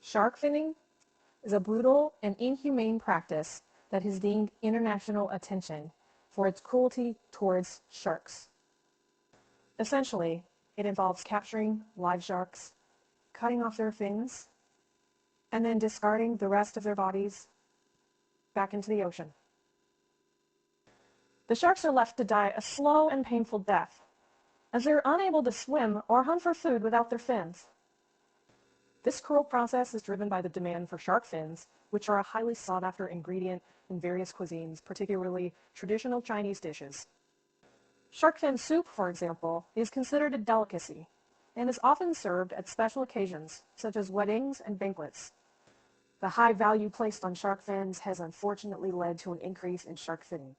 Shark finning is a brutal and inhumane practice that has gained international attention for its cruelty towards sharks. Essentially, it involves capturing live sharks, cutting off their fins, and then discarding the rest of their bodies back into the ocean. The sharks are left to die a slow and painful death, as they're unable to swim or hunt for food without their fins. This cruel process is driven by the demand for shark fins, which are a highly sought-after ingredient in various cuisines, particularly traditional Chinese dishes. Shark fin soup, for example, is considered a delicacy and is often served at special occasions, such as weddings and banquets. The high value placed on shark fins has unfortunately led to an increase in shark finning,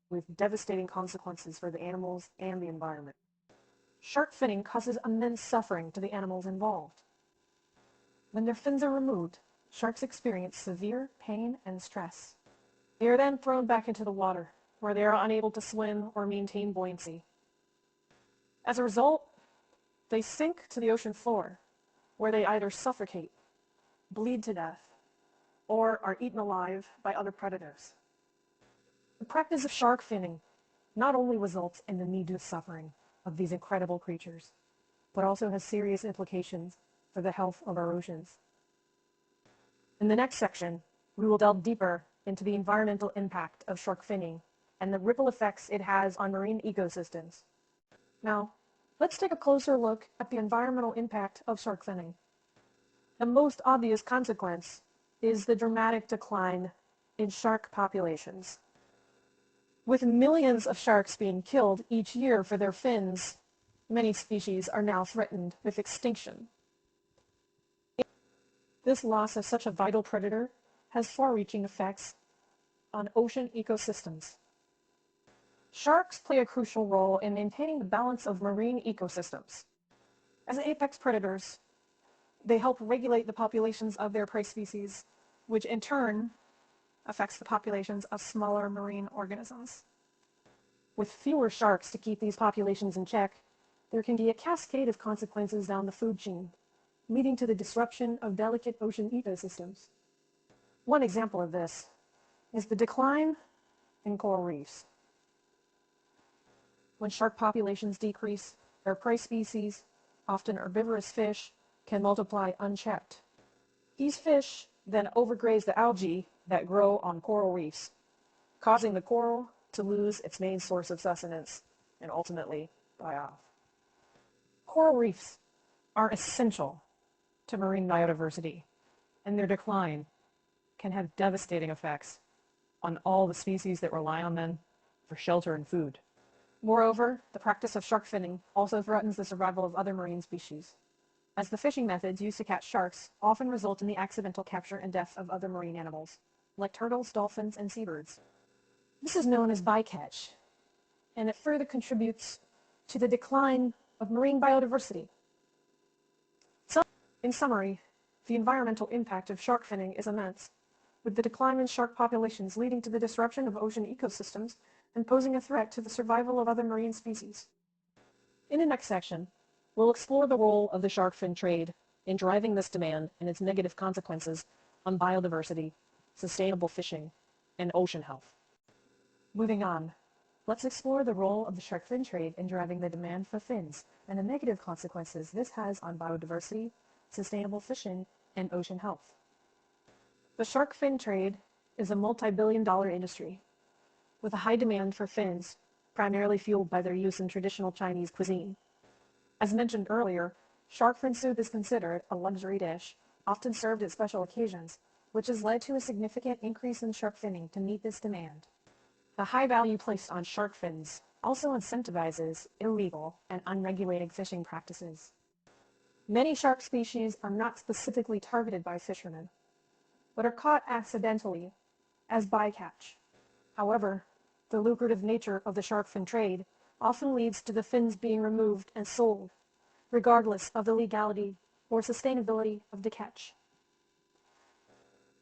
with devastating consequences for the animals and the environment. Shark finning causes immense suffering to the animals involved. When their fins are removed, sharks experience severe pain and stress. They are then thrown back into the water, where they are unable to swim or maintain buoyancy. As a result, they sink to the ocean floor, where they either suffocate, bleed to death, or are eaten alive by other predators. The practice of shark finning not only results in the needless suffering of these incredible creatures, but also has serious implications for the health of our oceans. In the next section, we will delve deeper into the environmental impact of shark finning and the ripple effects it has on marine ecosystems. Now, let's take a closer look at the environmental impact of shark finning. The most obvious consequence is the dramatic decline in shark populations. With millions of sharks being killed each year for their fins, many species are now threatened with extinction. This loss of such a vital predator has far-reaching effects on ocean ecosystems. Sharks play a crucial role in maintaining the balance of marine ecosystems. As apex predators, they help regulate the populations of their prey species, which in turn affects the populations of smaller marine organisms. With fewer sharks to keep these populations in check, there can be a cascade of consequences down the food chain, leading to the disruption of delicate ocean ecosystems. One example of this is the decline in coral reefs. When shark populations decrease, their prey species, often herbivorous fish, can multiply unchecked. These fish then overgraze the algae that grow on coral reefs, causing the coral to lose its main source of sustenance and ultimately die off. Coral reefs are essential to marine biodiversity, and their decline can have devastating effects on all the species that rely on them for shelter and food. Moreover, the practice of shark finning also threatens the survival of other marine species, as the fishing methods used to catch sharks often result in the accidental capture and death of other marine animals, like turtles, dolphins, and seabirds. This is known as bycatch, and it further contributes to the decline of marine biodiversity. In summary, the environmental impact of shark finning is immense, with the decline in shark populations leading to the disruption of ocean ecosystems and posing a threat to the survival of other marine species. In the next section, we'll explore the role of the shark fin trade in driving this demand and its negative consequences on biodiversity, sustainable fishing, and ocean health. Moving on, let's explore the role of the shark fin trade in driving the demand for fins and the negative consequences this has on biodiversity, sustainable fishing, and ocean health. The shark fin trade is a multi-billion-dollar industry with a high demand for fins, primarily fueled by their use in traditional Chinese cuisine. As mentioned earlier, shark fin soup is considered a luxury dish, often served at special occasions, which has led to a significant increase in shark finning to meet this demand. The high value placed on shark fins also incentivizes illegal and unregulated fishing practices. Many shark species are not specifically targeted by fishermen, but are caught accidentally as bycatch. However, the lucrative nature of the shark fin trade often leads to the fins being removed and sold, regardless of the legality or sustainability of the catch.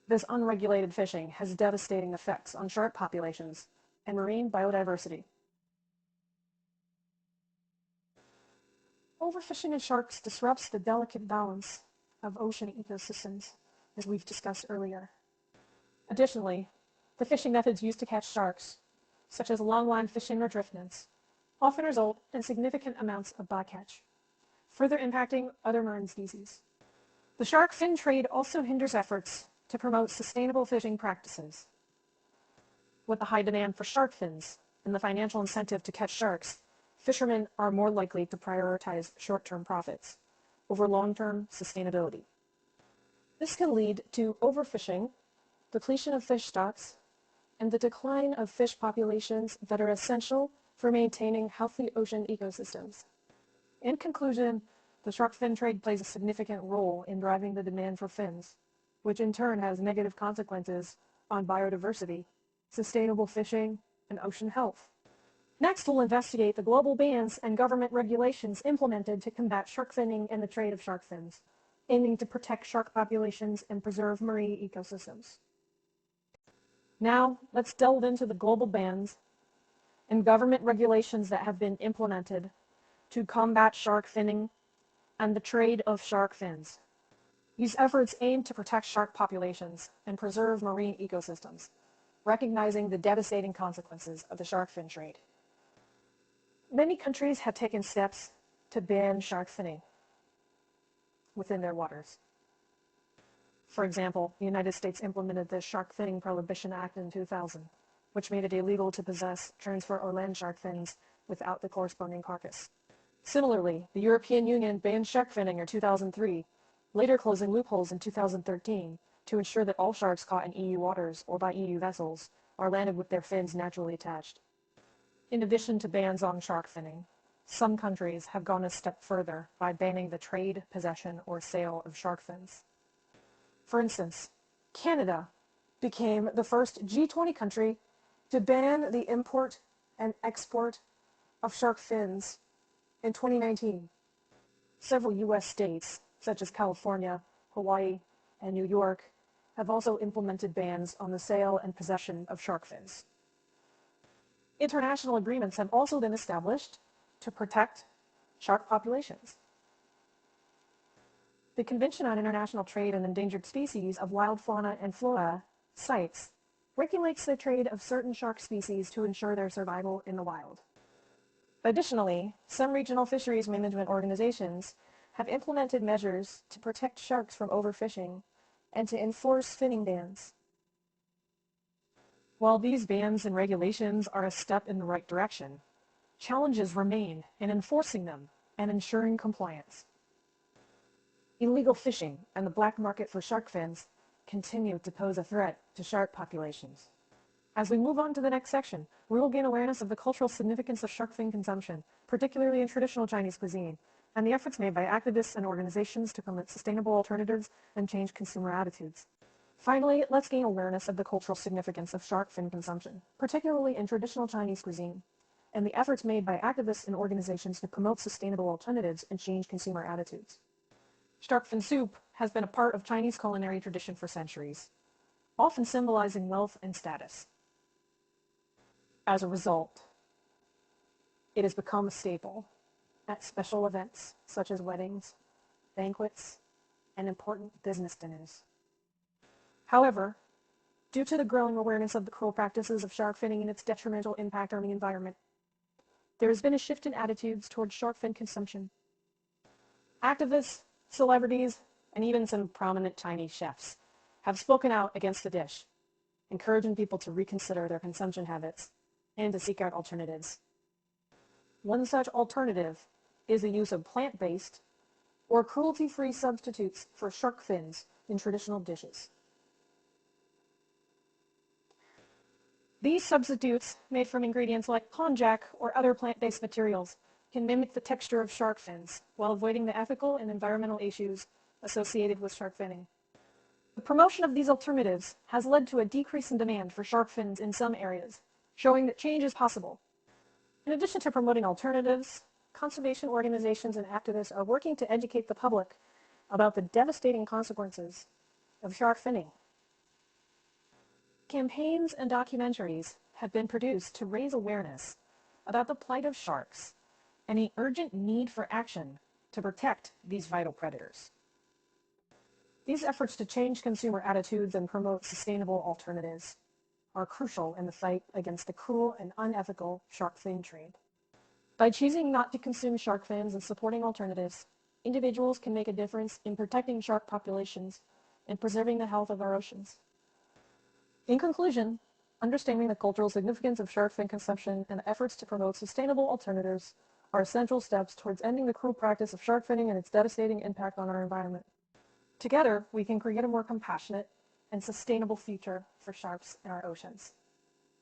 This unregulated fishing has devastating effects on shark populations and marine biodiversity. Overfishing of sharks disrupts the delicate balance of ocean ecosystems, as we've discussed earlier. Additionally, the fishing methods used to catch sharks, such as longline fishing or drift nets, often result in significant amounts of bycatch, further impacting other marine species. The shark fin trade also hinders efforts to promote sustainable fishing practices. With the high demand for shark fins and the financial incentive to catch sharks, fishermen are more likely to prioritize short-term profits over long-term sustainability. This can lead to overfishing, depletion of fish stocks, and the decline of fish populations that are essential for maintaining healthy ocean ecosystems. In conclusion, the shark fin trade plays a significant role in driving the demand for fins, which in turn has negative consequences on biodiversity, sustainable fishing, and ocean health. Next, we'll investigate the global bans and government regulations implemented to combat shark finning and the trade of shark fins, aiming to protect shark populations and preserve marine ecosystems. Now, let's delve into the global bans and government regulations that have been implemented to combat shark finning and the trade of shark fins. These efforts aim to protect shark populations and preserve marine ecosystems, recognizing the devastating consequences of the shark fin trade. Many countries have taken steps to ban shark finning within their waters. For example, the United States implemented the Shark Finning Prohibition Act in 2000, which made it illegal to possess, transfer, or lend shark fins without the corresponding carcass. Similarly, the European Union banned shark finning in 2003, later closing loopholes in 2013 to ensure that all sharks caught in EU waters or by EU vessels are landed with their fins naturally attached. In addition to bans on shark finning, some countries have gone a step further by banning the trade, possession, or sale of shark fins. For instance, Canada became the first G20 country to ban the import and export of shark fins in 2019. Several U.S. states, such as California, Hawaii, and New York, have also implemented bans on the sale and possession of shark fins. International agreements have also been established to protect shark populations. The Convention on International Trade in Endangered Species of Wild Fauna and Flora, CITES, regulates the trade of certain shark species to ensure their survival in the wild. Additionally, some regional fisheries management organizations have implemented measures to protect sharks from overfishing and to enforce finning bans. While these bans and regulations are a step in the right direction, challenges remain in enforcing them and ensuring compliance. Illegal fishing and the black market for shark fins continue to pose a threat to shark populations. As we move on to the next section, we will gain awareness of the cultural significance of shark fin consumption, particularly in traditional Chinese cuisine, and the efforts made by activists and organizations to promote sustainable alternatives and change consumer attitudes. Finally, let's gain awareness of the cultural significance of shark fin consumption, particularly in traditional Chinese cuisine, and the efforts made by activists and organizations to promote sustainable alternatives and change consumer attitudes. Shark fin soup has been a part of Chinese culinary tradition for centuries, often symbolizing wealth and status. As a result, it has become a staple at special events such as weddings, banquets, and important business dinners. However, due to the growing awareness of the cruel practices of shark finning and its detrimental impact on the environment, there has been a shift in attitudes towards shark fin consumption. Activists, celebrities, and even some prominent Chinese chefs have spoken out against the dish, encouraging people to reconsider their consumption habits and to seek out alternatives. One such alternative is the use of plant-based or cruelty-free substitutes for shark fins in traditional dishes. These substitutes, made from ingredients like konjac or other plant-based materials, can mimic the texture of shark fins while avoiding the ethical and environmental issues associated with shark finning. The promotion of these alternatives has led to a decrease in demand for shark fins in some areas, showing that change is possible. In addition to promoting alternatives, conservation organizations and activists are working to educate the public about the devastating consequences of shark finning. Campaigns and documentaries have been produced to raise awareness about the plight of sharks and the urgent need for action to protect these vital predators. These efforts to change consumer attitudes and promote sustainable alternatives are crucial in the fight against the cruel and unethical shark fin trade. By choosing not to consume shark fins and supporting alternatives, individuals can make a difference in protecting shark populations and preserving the health of our oceans. In conclusion, understanding the cultural significance of shark fin consumption and efforts to promote sustainable alternatives are essential steps towards ending the cruel practice of shark finning and its devastating impact on our environment. Together, we can create a more compassionate and sustainable future for sharks in our oceans.